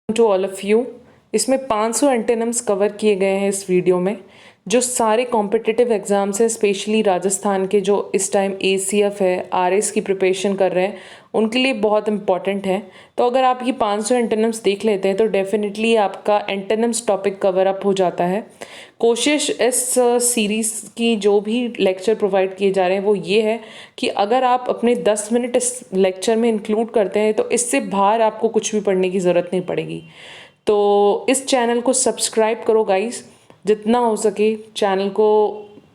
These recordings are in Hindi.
To all of you. इसमें 500 एंटेनम्स कवर किए गए हैं इस वीडियो में। जो सारे कॉम्पिटिटिव एग्ज़ाम्स हैं, स्पेशली राजस्थान के जो इस टाइम ACF है, RS की प्रिपरेशन कर रहे हैं, उनके लिए बहुत इंपॉर्टेंट है। तो अगर आप ये 500 एंटेनम्स देख लेते हैं तो डेफिनेटली आपका एंटेनम्स टॉपिक कवर अप हो जाता है। कोशिश इस सीरीज़ की जो भी लेक्चर प्रोवाइड किए जा रहे हैं वो ये है कि अगर आप अपने 10 मिनट इस लेक्चर में इंक्लूड करते हैं तो इससे बाहर आपको कुछ भी पढ़ने की ज़रूरत नहीं पड़ेगी। तो इस चैनल को सब्सक्राइब करो गाइस, जितना हो सके चैनल को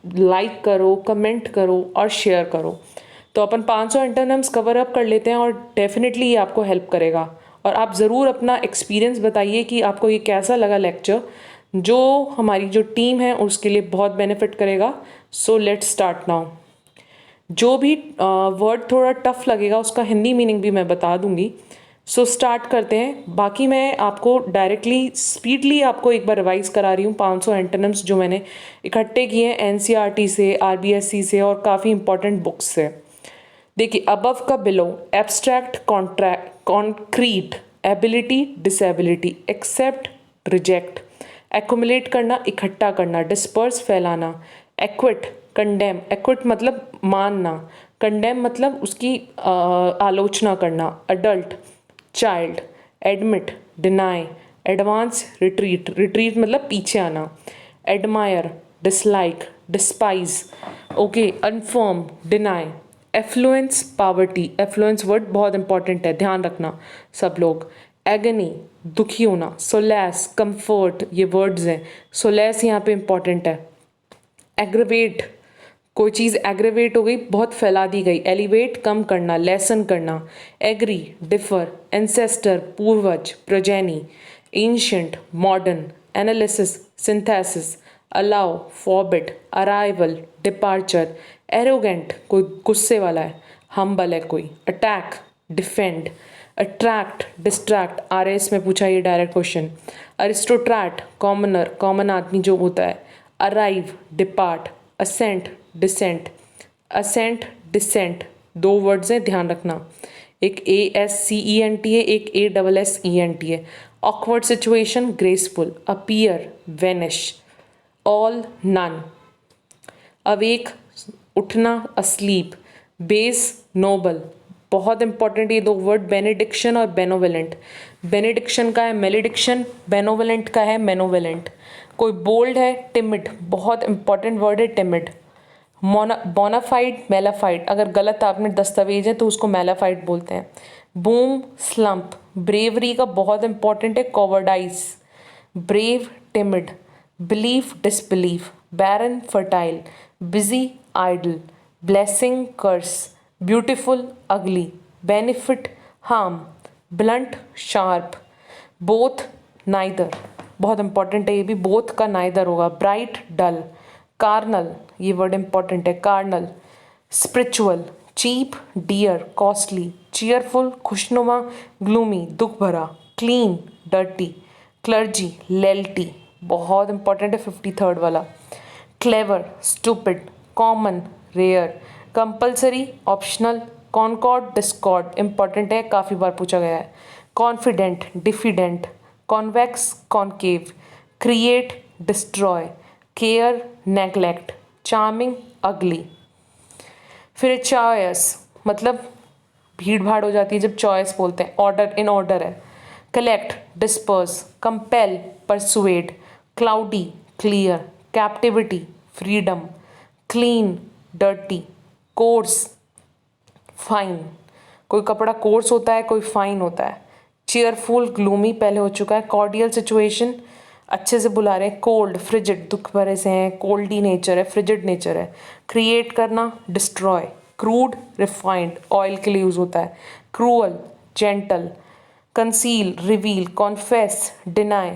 लाइक करो, कमेंट करो और शेयर करो। तो अपन 500 एंटोनिम्स कवर अप कर लेते हैं और डेफिनेटली ये आपको हेल्प करेगा। और आप ज़रूर अपना एक्सपीरियंस बताइए कि आपको ये कैसा लगा लेक्चर, जो हमारी जो टीम है उसके लिए बहुत बेनिफिट करेगा। So let's start now. जो भी वर्ड थोड़ा टफ लगेगा उसका हिंदी मीनिंग भी मैं बता दूंगी। सो स्टार्ट करते हैं। बाकी मैं आपको डायरेक्टली स्पीडली आपको एक बार रिवाइज करा रही हूँ 500 एंटोनिम्स जो मैंने इकट्ठे किए हैं NCERT से, RBSC से और काफ़ी इंपॉर्टेंट बुक्स से। देखिए, अबव का below: abstract, contract, concrete, ability, disability, accept, reject. Accumulate करना, इकट्ठा करना, डिस्पर्स, फैलाना। एक्विट, कंडेम, एक्विट मतलब मानना, कंडेम मतलब उसकी आलोचना करना। Adult, child. Admit, deny. Advance, retreat, retreat मतलब पीछे आना। Admire, dislike, despise. Okay, affirm, deny. Affluence, poverty, affluence word बहुत इंपॉर्टेंट है, ध्यान रखना सब लोग। एगनी, दुखी होना। सोलैस, कंफर्ट, ये वर्ड्स हैं। सोलैस यहाँ पे इंपॉर्टेंट है। एग्रेवेट, कोई चीज़ एग्रेवेट हो गई, बहुत फैला दी गई। एलिवेट, कम करना, लेसन करना। Agree, differ. एंसेस्टर, पूर्वज, progeny. Ancient, modern. Analysis, synthesis. Allow, forbid. Arrival, departure. Arrogant, कोई गुस्से वाला है, हम्बल है कोई। Attack, defend. Attract, distract, RS में पूछा ये direct question. Aristocrat, commoner, common आदमी जो होता है। Arrive, depart. Ascent, descent. Ascent, descent, दो वर्ड्स हैं, ध्यान रखना। एक ASCENT है, एक ASSENT है। Awkward situation, graceful. Appear, vanish. All, none. Awake, उठना, अस्लीप। बेस, नोबल, बहुत इंपॉर्टेंट ये दो वर्ड, बेनेडिक्शन और बेनोवेलेंट। बेनेडिक्शन का है मेलेडिक्शन, बेनोवेलेंट का है मेनोवेलेंट। कोई बोल्ड है, टिमिड, बहुत इंपॉर्टेंट वर्ड है टिमिड। बोनाफाइड, मेलाफाइड, अगर गलत आपने दस्तावेज है तो उसको मेलाफाइड बोलते हैं। Boom, slump. ब्रेवरी का बहुत इंपॉर्टेंट है cowardice. Brave, timid. Belief, disbelief. Barren, fertile. Busy, idle. Blessing, curse. Beautiful, ugly. Benefit, harm. Blunt, sharp. Both, neither, बहुत इंपॉर्टेंट है ये भी, बोथ का नाइदर होगा। Bright, dull. कार्नल, ये वर्ड इंपॉर्टेंट है, carnal. Spiritual, cheap, dear, costly. Cheerful, खुशनुमा, ग्लूमी, दुख भरा। Clean, dirty. क्लर्जी, लेल्टी, बहुत इंपॉर्टेंट है 53rd वाला। Clever, stupid. Common, rare. Compulsory, optional. Concord, discord, important है, काफ़ी बार पूछा गया है। Confident, diffident. Convex, concave. Create, destroy. Care, neglect. Charming, ugly. फिर चॉइस मतलब भीड़ भाड़ हो जाती है जब चॉइस बोलते हैं। ऑर्डर, इन ऑर्डर है। Collect, disperse. Compel, persuade. Cloudy, clear. Captivity, freedom. Clean, dirty. Course, fine, कोई कपड़ा कोर्स होता है, कोई फाइन होता है। चीयरफुल, ग्लूमी पहले हो चुका है। कॉर्डियल, सिचुएशन, अच्छे से बुला रहे हैं। कोल्ड, फ्रिजिड, दुख भरे से हैं, कोल्डी नेचर है, फ्रिजिड नेचर है। क्रिएट करना, डिस्ट्रॉय। क्रूड, रिफाइंड, ऑयल के लिए यूज होता है। Cruel, gentle. Conceal, reveal. Confess, deny.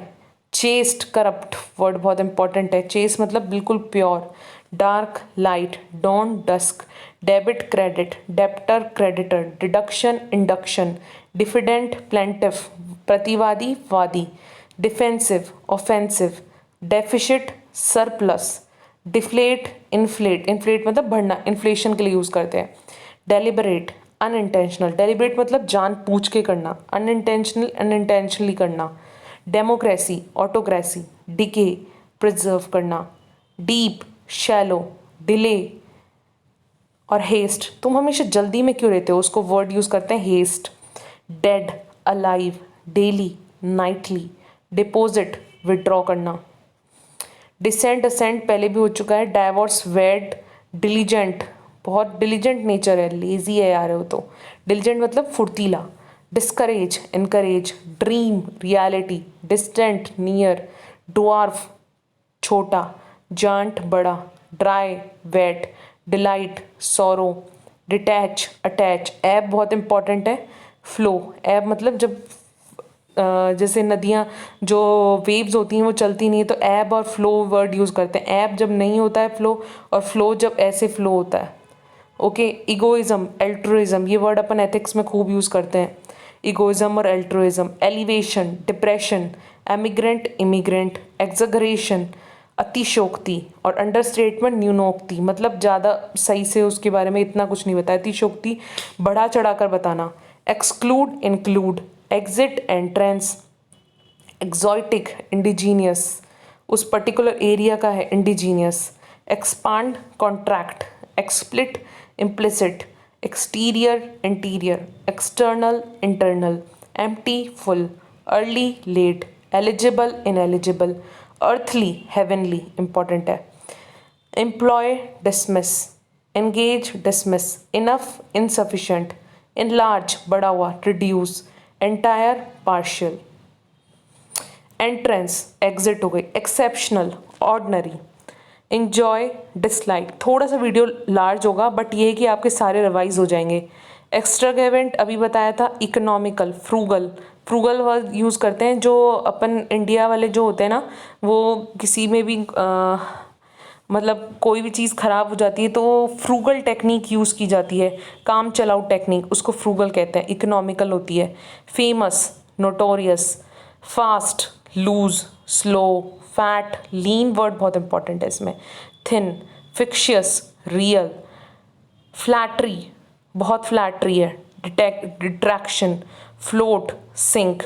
Chaste, corrupt, word बहुत इंपॉर्टेंट है। चेस्ट मतलब बिल्कुल pure. Dark, light. Dawn, dusk. Debit, credit. Debtor, creditor. Deduction, induction. Diffident, plaintiff, प्रतिवादी, वादी। Defensive, offensive. Deficit, surplus. Deflate, inflate, inflate मतलब बढ़ना, इन्फ्लेशन के लिए यूज करते हैं। Deliberate, unintentional. डेलिबरेट मतलब जान पूछ के करना, अनइंटेंशनल, अनइंटेंशनली करना। डेमोक्रेसी, ऑटोक्रेसी, डिके, प्रिजर्व करना, डीप, शैलो, डिले और हेस्ट। तुम हमेशा जल्दी में क्यों रहते हो, उसको वर्ड यूज़ करते हैं haste. Dead, alive, daily, nightly, deposit, withdraw करना। डिसेंट असेंट पहले भी हो चुका है। डाइवोर्स, वेड, डिलीजेंट, बहुत डिलीजेंट नेचर है, लेजी है यार वो तो। डिलीजेंट मतलब फुर्तीला। Discourage, encourage, dream, reality, distant, near, dwarf, छोटा, जांट, बड़ा, dry, wet, delight, sorrow, detach, attach. Ebb बहुत इंपॉर्टेंट है। फ्लो, एब मतलब जब जैसे नदियाँ जो वेव्स होती हैं वो चलती नहीं है, तो एब और फ्लो वर्ड यूज़ करते हैं। एब जब नहीं होता है फ्लो, और फ्लो जब ऐसे फ्लो होता है। ओके, इगोइज्म, एल्ट्रुइज्म, ये वर्ड अपन एथिक्स में खूब यूज़ करते हैं, इगोइज्म और altruism. Elevation, depression, emigrant, immigrant, exaggeration, अतिशोक्ति, और अंडरस्टेटमेंट, न्यूनोक्ति, मतलब ज़्यादा सही से उसके बारे में इतना कुछ नहीं बताया। अतिशोक्ति बढ़ा चढ़ा कर बताना। Exclude, include, exit, entrance, exotic, indigenous, उस पर्टिकुलर एरिया का है indigenous. Expand, contract, explicit, implicit, exterior, interior, external, internal, empty, full, early, late, eligible, ineligible, earthly, heavenly, important है। Employ, dismiss, engage, dismiss, enough, insufficient, enlarge, बड़ा हुआ, reduce, entire, partial. Entrance, exit हो गई। Exceptional, ordinary, enjoy, dislike. थोड़ा सा वीडियो लार्ज होगा बट ये है कि आपके सारे रिवाइज हो जाएंगे। एक्स्ट्रावेगेंट अभी बताया था। Economical, frugal, frugal word use करते हैं जो अपन इंडिया वाले जो होते हैं ना, वो किसी में भी मतलब कोई भी चीज़ ख़राब हो जाती है तो फ्रूगल टेक्निक यूज़ की जाती है, काम चलाऊ टेक्निक, उसको फ्रूगल कहते हैं। इकोनॉमिकल होती है। Famous, notorious, fast, loose, slow, fat, lean word बहुत इंपॉर्टेंट है इसमें। थिन, फिक्शियस, रियल, फ्लैटरी, बहुत फ्लैटरी है। Detraction, float, sink,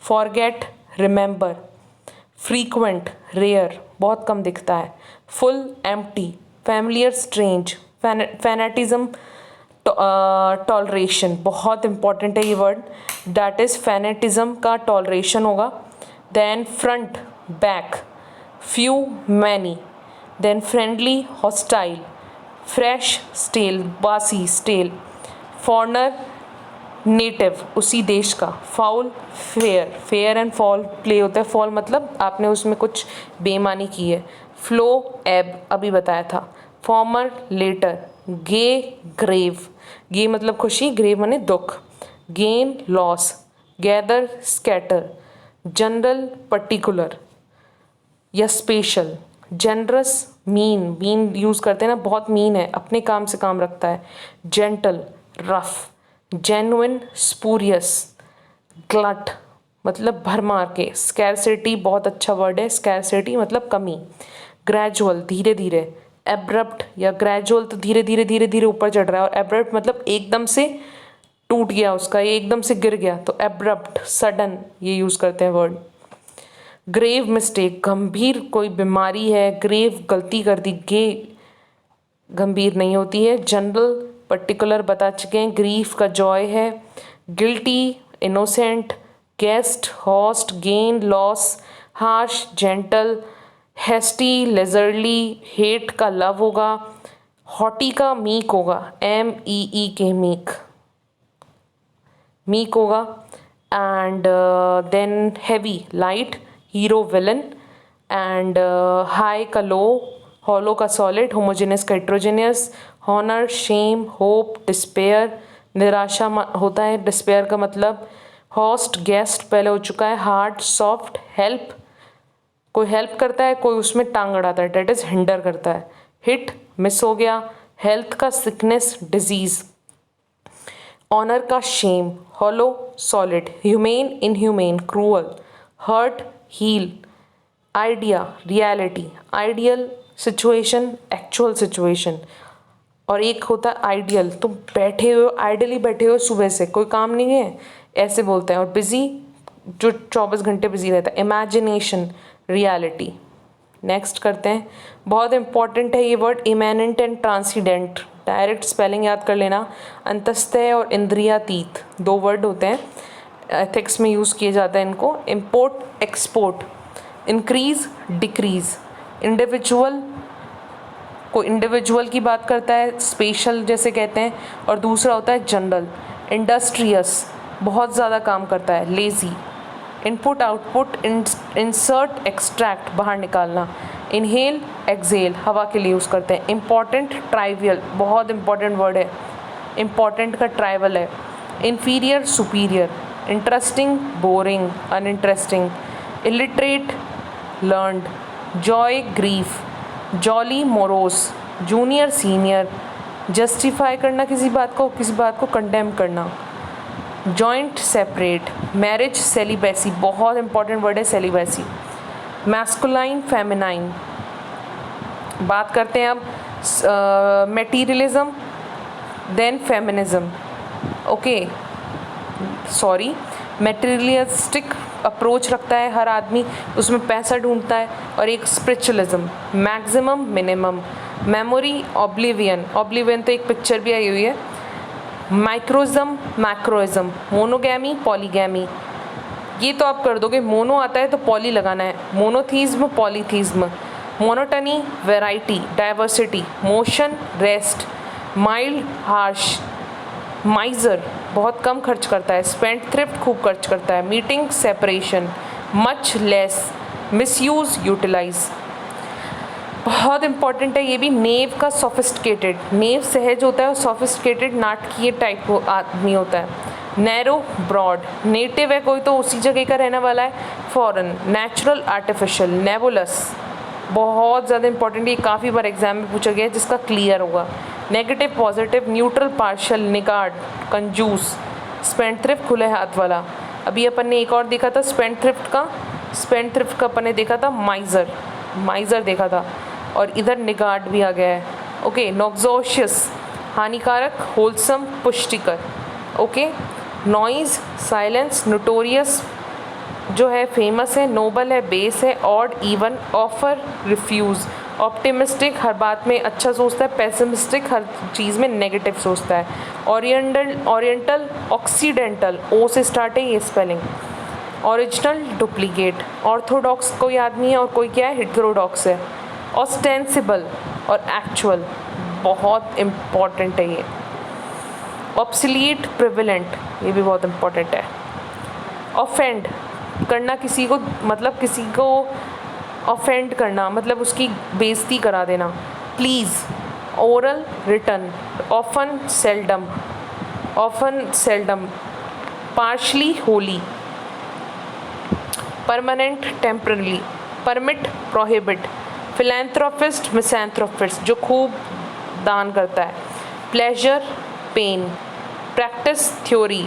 forget, remember, frequent, rare, बहुत कम दिखता है। Full, empty, familiar, strange, fanaticism, toleration, बहुत इंपॉर्टेंट है ये वर्ड। दैट इज फैनेटिज्म का टॉलरेशन होगा। Then front, back, few, many, then friendly, hostile, fresh, stale, बासी, स्टेल, फॉरनर, नेटिव, उसी देश का। Foul, fair, fair and fall play होता है। फॉल मतलब आपने उसमें कुछ बेईमानी की है। फ्लो, एब, अभी बताया था। Former, latter, gay, grave, gay मतलब खुशी, ग्रेव माने दुख। Gain, loss, gather, scatter, general, particular या special. Generous, mean, mean use करते हैं ना, बहुत मीन है, अपने काम से काम रखता है। Gentle, rough, genuine, spurious, glut मतलब भरमार के। स्कैरसिटी बहुत अच्छा वर्ड है, स्कैरसिटी मतलब कमी। ग्रेजुअल, धीरे धीरे। एब्रप्ट या ग्रेजुअल तो धीरे धीरे धीरे धीरे ऊपर चढ़ रहा है, और एब्रप्ट मतलब एकदम से टूट गया उसका, ये एकदम से गिर गया, तो एब्रप्ट, सडन, ये यूज़ करते हैं वर्ड। ग्रेव मिस्टेक, गंभीर कोई बीमारी है, ग्रेव गलती कर दी, गे गंभीर नहीं होती है। जनरल, पर्टिकुलर बता चुके हैं। ग्रीफ का जॉय है। Guilty, innocent, guest, host, gain, loss, harsh, gentle, hasty, leisurely, hate का लव होगा। हॉटी का मीक होगा, MEE के मीक, मीक होगा। And then heavy, light, hero, villain, and high का लो, हॉलो का सॉलिड, होमोजेनियस का heterogeneous. Honour, shame, hope, despair, निराशा होता है डिस्पेयर का मतलब। होस्ट, गेस्ट पहले हो चुका है। हार्ड, सॉफ्ट, हेल्प, कोई हेल्प करता है, कोई उसमें टांग अड़ाता है, डेट इज हिंडर करता है। हिट, मिस हो गया। हेल्थ का सिकनेस, डिजीज। ऑनर का shame. Hollow, solid. Humane, inhumane, cruel. Hurt, heal. Idea, reality. Ideal, situation, actual situation. और एक होता है आइडियल, तुम बैठे हो आइडियली बैठे हो, सुबह से कोई काम नहीं है ऐसे बोलते हैं। और बिजी, जो 24 घंटे बिजी रहता है। Imagination, reality. नेक्स्ट करते हैं, बहुत इंपॉर्टेंट है ये वर्ड, इमैनेंट एंड ट्रांसीडेंट। डायरेक्ट स्पेलिंग याद कर लेना। अंतस्थ और इंद्रियातीत 2 वर्ड होते हैं, एथिक्स में यूज़ किए जाते हैं इनको। Import, export, increase, decrease. Individual को इंडिविजुअल की बात करता है, स्पेशल जैसे कहते हैं, और दूसरा होता है जनरल। इंडस्ट्रियस, बहुत ज़्यादा काम करता है। Lazy. Input, output, insert, extract, बाहर निकालना। इनहेल, एक्सेल, हवा के लिए यूज़ करते हैं। इम्पॉर्टेंट, ट्राइवियल, बहुत इंपॉर्टेंट वर्ड है, इम्पॉर्टेंट का ट्राइवल है। Inferior, superior. Interesting, boring, uninteresting. Illiterate, learned. Joy, grief. Jolly, morose. Junior, senior. Justify करना किसी बात को कंडेम करना। Joint, separate. मैरिज, सेलिबेसी, बहुत इंपॉर्टेंट वर्ड है सेलिबेसी। Masculine, feminine. बात करते हैं अब materialism, then feminism. Okay, sorry, materialistic approach रखता है हर आदमी, उसमें पैसा ढूंढता है। और एक spiritualism. Maximum, minimum. Memory, oblivion, oblivion तो एक पिक्चर भी आई हुई है। Microcosm, macrocosm. Monogamy, polygamy. ये तो आप कर दोगे, मोनो आता है तो पॉली लगाना है। Monotheism, polytheism. Monotony, variety, diversity. Motion, rest. Mild, harsh. माइजर, बहुत कम खर्च करता है। स्पेंड थ्रिफ्ट, खूब खर्च करता है। Meeting, separation. Much, less. Misuse, utilize. बहुत इंपॉर्टेंट है ये भी। नेव का सोफिस्टिकेटेड, नेव सहज होता है और सोफिस्टिकेटेड नाटकीय टाइप आदमी होता है। Narrow, broad. नेटिव है कोई तो उसी जगह का रहने वाला है। फॉरेन। Natural, artificial. नेबुलस, बहुत ज़्यादा इंपॉर्टेंट, ये काफ़ी बार एग्जाम में पूछा गया है, जिसका क्लियर होगा। Negative, positive. Neutral, partial. Niggard, कंजूस। स्पेंड थ्रिफ्ट, खुले हाथ वाला। अभी अपन ने एक और देखा था स्पेंड थ्रिफ्ट का अपन ने देखा था माइजर देखा था, और इधर निगार्ड भी आ गया है। ओके, नॉक्सोशियस, हानिकारक। होलसम, पुष्टिकर। Okay, noise, silence. नोटोरियस जो है फेमस है। नोबल है, बेस है। Odd, even. Offer, refuse. Optimistic, हर बात में अच्छा सोचता है। पेसिमिस्टिक, हर चीज़ में नेगेटिव सोचता है। ओरिएंटल, ऑक्सीडेंटल, ओ से स्टार्ट है ये स्पेलिंग। Original, duplicate. ऑर्थोडॉक्स कोई आदमी है और कोई क्या है, हेटेरोडॉक्स है। ऑस्टेंसिबल और एक्चुअल, बहुत इम्पॉर्टेंट है ये। ऑब्सलीट, प्रिविलेंट, ये भी बहुत इम्पॉर्टेंट है। ऑफेंड करना किसी को, मतलब किसी को ऑफेंड करना, मतलब उसकी बेइज्जती करा देना। Please, oral, written. Often, seldom. Partly, wholly. Permanent, temporary. Permit, prohibit. Philanthropist, misanthropist, जो खूब दान करता है। Pleasure, pain. Practice, theory.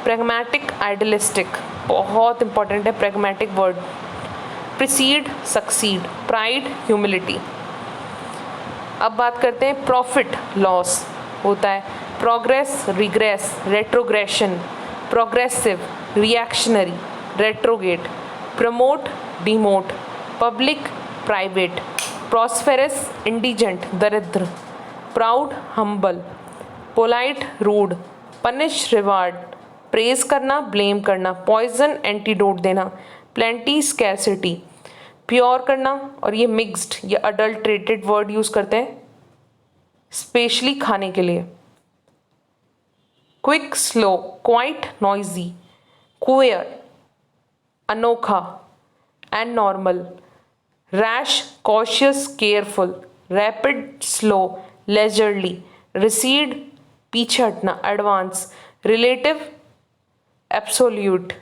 Pragmatic, idealistic, बहुत इंपॉर्टेंट है pragmatic word. Precede, succeed. Pride, humility. अब बात करते हैं प्रॉफिट, लॉस होता है। Progress, regress. Retrogression. Progressive, reactionary. Retrograde. Promote, demote. Public, private. Prosperous, indigent, दरिद्र। Proud, humble. Polite, rude. Punish, reward. Praise करना, ब्लेम करना। पॉइजन, एंटीडोट देना। Plenty, scarcity. प्योर करना, और ये मिक्स्ड या अडल्ट्रेटेड वर्ड यूज करते हैं स्पेशली खाने के लिए। Quick, slow. Quiet, noisy. Queer, अनोखा and normal. Rash, cautious, careful. Rapid, slow, leisurely. Recede, पीछे हटना, एडवांस। रिलेटिव, एब्सोल्यूट,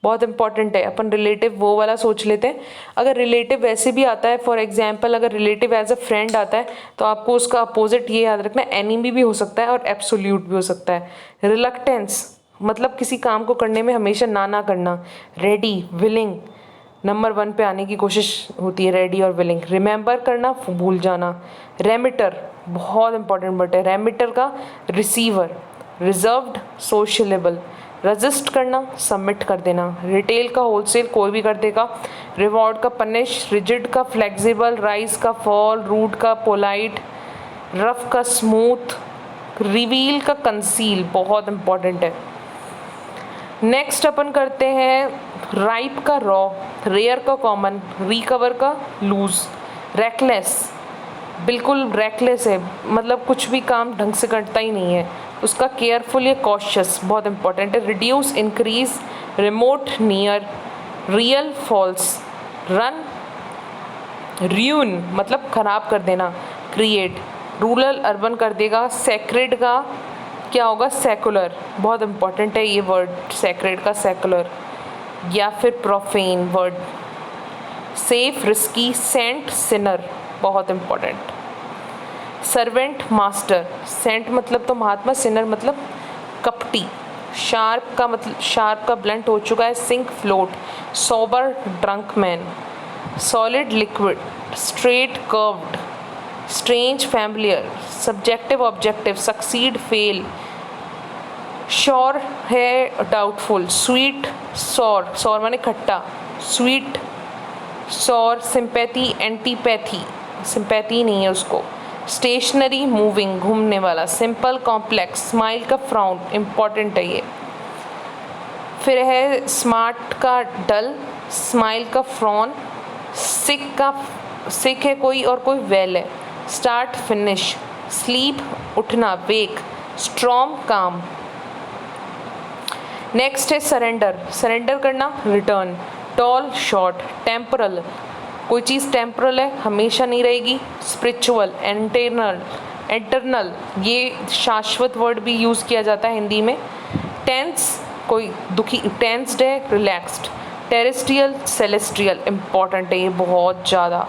बहुत इंपॉर्टेंट है। अपन रिलेटिव वो वाला सोच लेते हैं। अगर रिलेटिव वैसे भी आता है, फॉर एग्जांपल अगर रिलेटिव एज अ फ्रेंड आता है तो आपको उसका अपोजिट ये याद रखना, एनिमी भी हो सकता है और एब्सोल्यूट भी हो सकता है। रिलक्टेंस, मतलब किसी काम को करने में हमेशा ना करना। रेडी, विलिंग, नंबर 1 पे आने की कोशिश होती है, रेडी और विलिंग। रिमेंबर करना, भूल जाना। रेमिटर, बहुत इंपॉर्टेंट वर्ड है। रेमिटर का रिसीवर। Reserved, sociable. रजिस्ट करना, सबमिट कर देना। रिटेल का होलसेल कोई भी कर देगा। रिवॉर्ड का पनिश, रिजिड का फ्लेक्सिबल, राइज का फॉल, रूट का पोलाइट, रफ का स्मूथ, रिवील का कंसील, बहुत इंपॉर्टेंट है। नेक्स्ट अपन करते हैं राइप का रॉ, रेयर का कॉमन, रिकवर का लूज, रेकलेस, बिल्कुल रेकलेस है, मतलब कुछ भी काम ढंग से करता ही नहीं है। उसका केयरफुल या कॉशियस, बहुत इंपॉर्टेंट है। Reduce, increase, remote, near, real, false, run, ruin मतलब खराब कर देना, क्रिएट, रूरल अर्बन कर देगा। सेक्रेड का क्या होगा, सेकुलर, बहुत इंपॉर्टेंट है ये वर्ड, सेक्रेड का सेकुलर, या फिर profane word. Safe, risky, saint, sinner, बहुत इंपॉर्टेंट। सर्वेंट, मास्टर, सेंट मतलब तो महात्मा, सिनर मतलब कपटी। शार्प का मतलब शार्प का ब्लंट हो चुका है, sink, float, sober, drunk man. Solid, liquid, straight, curved, strange, familiar, subjective, objective, succeed, fail, sure है, डाउटफुल, स्वीट, सॉर, सॉर माने खट्टा, sweet, sour, sympathy, antipathy, sympathy नहीं है उसको। स्टेशनरी, मूविंग, घूमने वाला। सिंपल, कॉम्प्लेक्स, स्माइल का फ्राउन, इम्पॉर्टेंट है ये। फिर है स्मार्ट का डल, स्माइल का फ्रॉन, सिक है कोई और कोई वेल है। स्टार्ट, फिनिश, स्लीप, उठना, वेक, स्ट्रॉम, काम। नेक्स्ट है सरेंडर, सरेंडर करना, रिटर्न। टॉल, शॉर्ट, टेम्परल, कोई चीज़ टेम्परल है, हमेशा नहीं रहेगी। स्पिरिचुअल, एटर्नल, ये शाश्वत वर्ड भी यूज़ किया जाता है हिंदी में। टेंस, कोई दुखी, टेंस्ड है, रिलैक्स्ड। टेरेस्ट्रियल, सेलेस्ट्रियल, इम्पॉर्टेंट है ये बहुत ज़्यादा।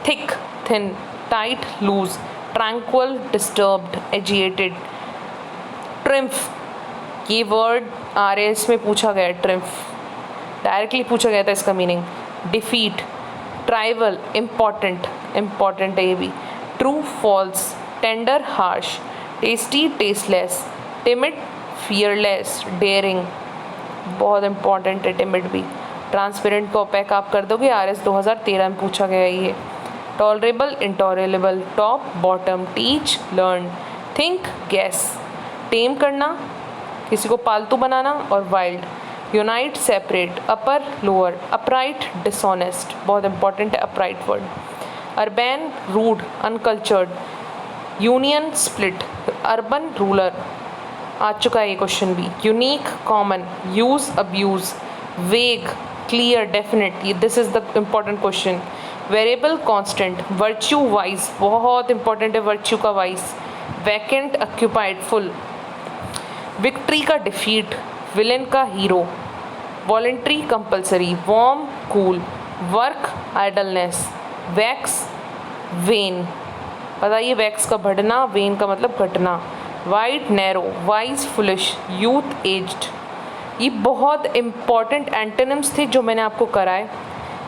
Thick, thin, tight, loose, tranquil, disturbed, agitated. Triumph, ये वर्ड RS में पूछा गया है, ट्रिम्फ डायरेक्टली पूछा गया था इसका मीनिंग। डिफीट, ट्राइवल, इम्पॉर्टेंट है ये भी। True, false, tender, harsh, tasty, tasteless, timid, fearless, daring, बहुत इंपॉर्टेंट है टिमिड भी। ट्रांसपेरेंट को ओपेक आप कर दोगे, RS 2013 में पूछा गया है ये। Tolerable, intolerable, top, bottom, teach, learn, think, guess, tame करना, किसी को पालतू बनाना, और wild. Unite, separate, upper, lower, upright, dishonest, बहुत इंपॉर्टेंट है upright word. Urban, rude, uncultured, union, split, urban, rural, आ चुका है ये क्वेश्चन भी। Unique, common, use, abuse, vague, clear, definite, this is the important question. Variable, constant, virtue, wise, बहुत इंपॉर्टेंट है वर्च्यू का wise. Vacant, occupied, full. Victory का डिफीट, विलेन का hero. Voluntary, compulsory, warm, cool, work, idleness, wax, when, बताइए वैक्स का बढ़ना, वेन का मतलब घटना। Wide, narrow, wise, foolish, youth, aged. ये बहुत इम्पॉर्टेंट एंटोनिम्स थे जो मैंने आपको कराए।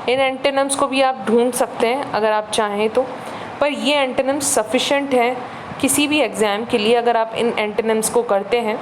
इन एंटोनिम्स को भी आप ढूंढ सकते हैं अगर आप चाहें तो, पर ये एंटोनिम्स सफिशेंट है किसी भी एग्ज़ाम के लिए अगर आप इन एंटोनिम्स को करते हैं।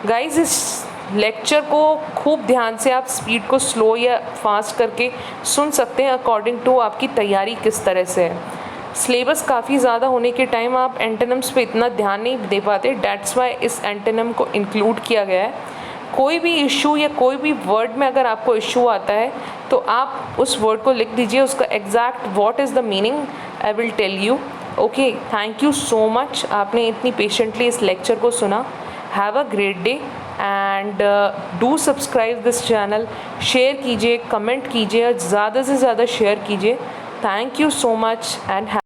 गाइज, इस लेक्चर को खूब ध्यान से आप स्पीड को स्लो या फास्ट करके सुन सकते हैं अकॉर्डिंग टू आपकी तैयारी किस तरह से है। सिलेबस काफ़ी ज़्यादा होने के टाइम आप एंटोनिम्स पे इतना ध्यान नहीं दे पाते, डैट्स वाई इस एंटोनिम को इंक्लूड किया गया है। कोई भी इशू या कोई भी वर्ड में अगर आपको इशू आता है तो आप उस वर्ड को लिख दीजिए, उसका exact what is the meaning I will tell you. Okay, thank you so much, आपने इतनी पेशेंटली इस लेक्चर को सुना। Have a great day and do subscribe this channel, share कीजिए, कमेंट कीजिए और ज़्यादा से ज़्यादा शेयर कीजिए। Thank you so much and